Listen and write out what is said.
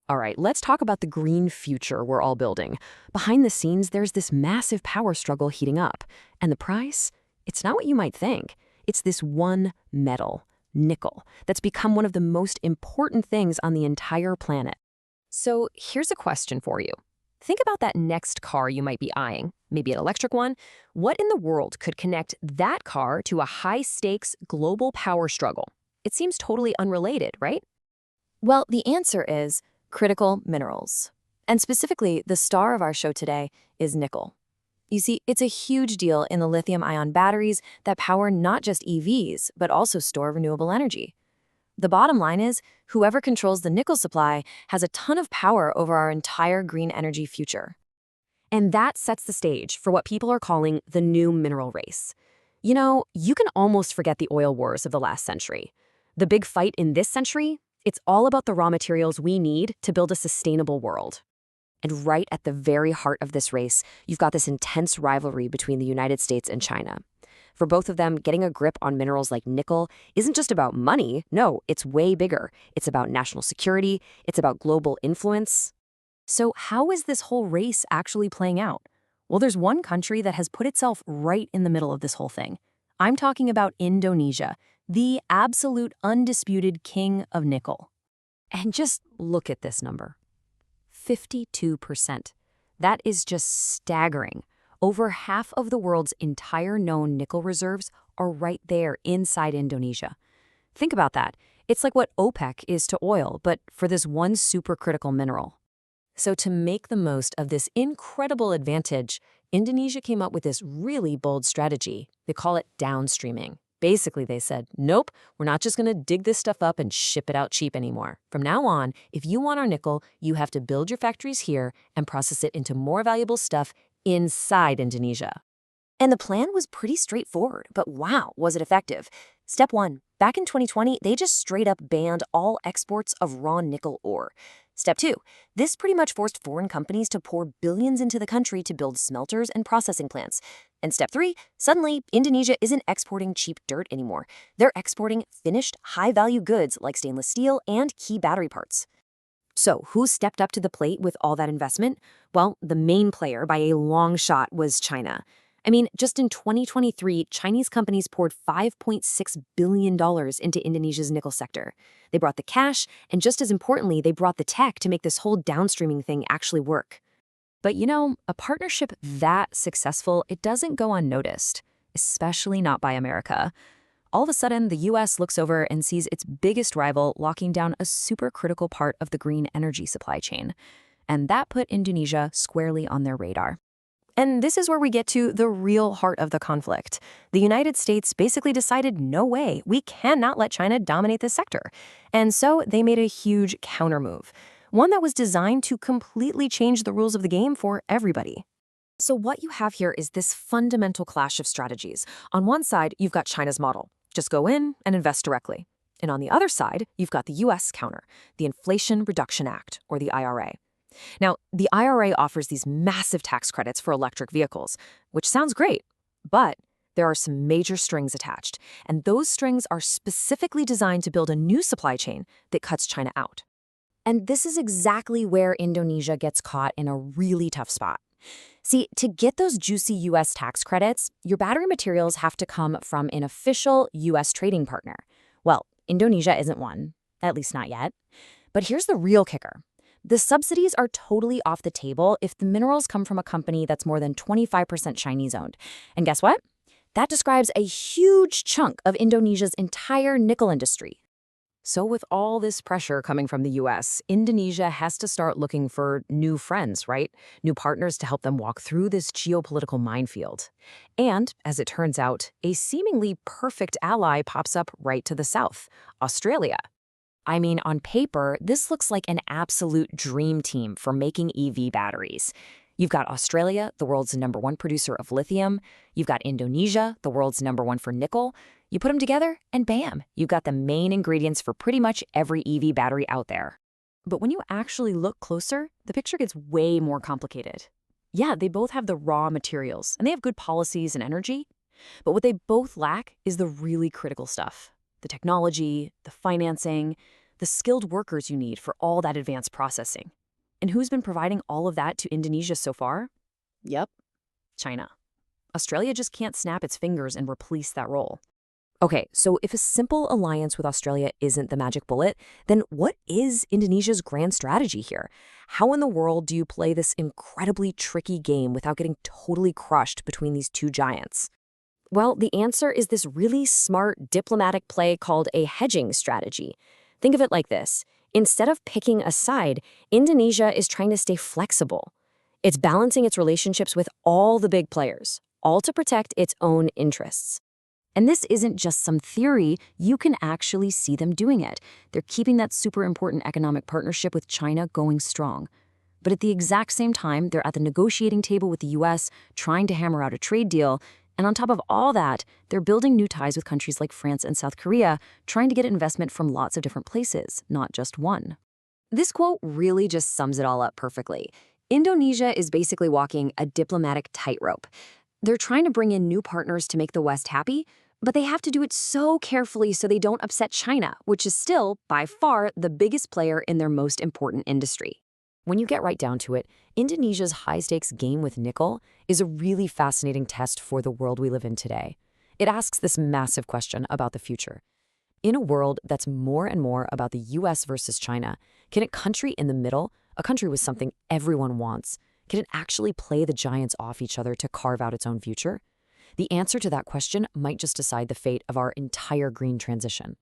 All right, let's talk about the green future we're all building. Behind the scenes, there's this massive power struggle heating up. And the price? It's not what you might think. It's this one metal, nickel, that's become one of the most important things on the entire planet. So here's a question for you. Think about that next car you might be eyeing, maybe an electric one. What in the world could connect that car to a high-stakes global power struggle? It seems totally unrelated, right? Well, the answer is critical minerals. And specifically, the star of our show today is nickel. You see, it's a huge deal in the lithium-ion batteries that power not just EVs, but also store renewable energy. The bottom line is, whoever controls the nickel supply has a ton of power over our entire green energy future. And that sets the stage for what people are calling the new mineral race. You know, you can almost forget the oil wars of the last century. The big fight in this century, it's all about the raw materials we need to build a sustainable world. And right at the very heart of this race, you've got this intense rivalry between the United States and China. For both of them, getting a grip on minerals like nickel isn't just about money. No, it's way bigger. It's about national security. It's about global influence. So how is this whole race actually playing out? Well, there's one country that has put itself right in the middle of this whole thing. I'm talking about Indonesia, the absolute undisputed king of nickel. And just look at this number. 52%. That is just staggering. Over half of the world's entire known nickel reserves are right there inside Indonesia. Think about that. It's like what OPEC is to oil, but for this one supercritical mineral. So to make the most of this incredible advantage, Indonesia came up with this really bold strategy. They call it downstreaming. Basically, they said, nope, we're not just going to dig this stuff up and ship it out cheap anymore. From now on, if you want our nickel, you have to build your factories here and process it into more valuable stuff inside Indonesia. And the plan was pretty straightforward, but wow, was it effective. Step 1. Back in 2020, they just straight up banned all exports of raw nickel ore. Step 2. This pretty much forced foreign companies to pour billions into the country to build smelters and processing plants. And Step 3, suddenly, Indonesia isn't exporting cheap dirt anymore. They're exporting finished, high-value goods like stainless steel and key battery parts. So who stepped up to the plate with all that investment? Well, the main player by a long shot was China. I mean, just in 2023, Chinese companies poured $5.6 billion into Indonesia's nickel sector. They brought the cash, and just as importantly, they brought the tech to make this whole downstreaming thing actually work. But you know, a partnership that successful, it doesn't go unnoticed, especially not by America. All of a sudden, the US looks over and sees its biggest rival locking down a supercritical part of the green energy supply chain. And that put Indonesia squarely on their radar. And this is where we get to the real heart of the conflict. The United States basically decided, no way, we cannot let China dominate this sector. And so they made a huge countermove, one that was designed to completely change the rules of the game for everybody. So what you have here is this fundamental clash of strategies. On one side, you've got China's model. Just go in and invest directly. And on the other side, you've got the US counter, the Inflation Reduction Act, or the IRA. Now, the IRA offers these massive tax credits for electric vehicles, which sounds great, but there are some major strings attached, and those strings are specifically designed to build a new supply chain that cuts China out. And this is exactly where Indonesia gets caught in a really tough spot. See, to get those juicy US tax credits, your battery materials have to come from an official US trading partner. Well, Indonesia isn't one, at least not yet. But here's the real kicker. The subsidies are totally off the table if the minerals come from a company that's more than 25% Chinese-owned. And guess what? That describes a huge chunk of Indonesia's entire nickel industry. So with all this pressure coming from the US, Indonesia has to start looking for new friends, right? New partners to help them walk through this geopolitical minefield. And, as it turns out, a seemingly perfect ally pops up right to the south, Australia. I mean, on paper, this looks like an absolute dream team for making EV batteries. You've got Australia, the world's #1 producer of lithium. You've got Indonesia, the world's #1 for nickel. You put them together, and bam, you've got the main ingredients for pretty much every EV battery out there. But when you actually look closer, the picture gets way more complicated. Yeah, they both have the raw materials, and they have good policies and energy. But what they both lack is the really critical stuff. The technology, the financing, the skilled workers you need for all that advanced processing. And who's been providing all of that to Indonesia so far? Yep, China. Australia just can't snap its fingers and replace that role. Okay, so if a simple alliance with Australia isn't the magic bullet, then what is Indonesia's grand strategy here? How in the world do you play this incredibly tricky game without getting totally crushed between these two giants? Well, the answer is this really smart diplomatic play called a hedging strategy. Think of it like this. Instead of picking a side, Indonesia is trying to stay flexible. It's balancing its relationships with all the big players, all to protect its own interests. And this isn't just some theory, you can actually see them doing it. They're keeping that super important economic partnership with China going strong. But at the exact same time, they're at the negotiating table with the US, trying to hammer out a trade deal. And on top of all that, they're building new ties with countries like France and South Korea, trying to get investment from lots of different places, not just one. This quote really just sums it all up perfectly. Indonesia is basically walking a diplomatic tightrope. They're trying to bring in new partners to make the West happy, but they have to do it so carefully so they don't upset China, which is still, by far, the biggest player in their most important industry. When you get right down to it, Indonesia's high-stakes game with nickel is a really fascinating test for the world we live in today. It asks this massive question about the future. In a world that's more and more about the US versus China, can a country in the middle, a country with something everyone wants, can it actually play the giants off each other to carve out its own future? The answer to that question might just decide the fate of our entire green transition.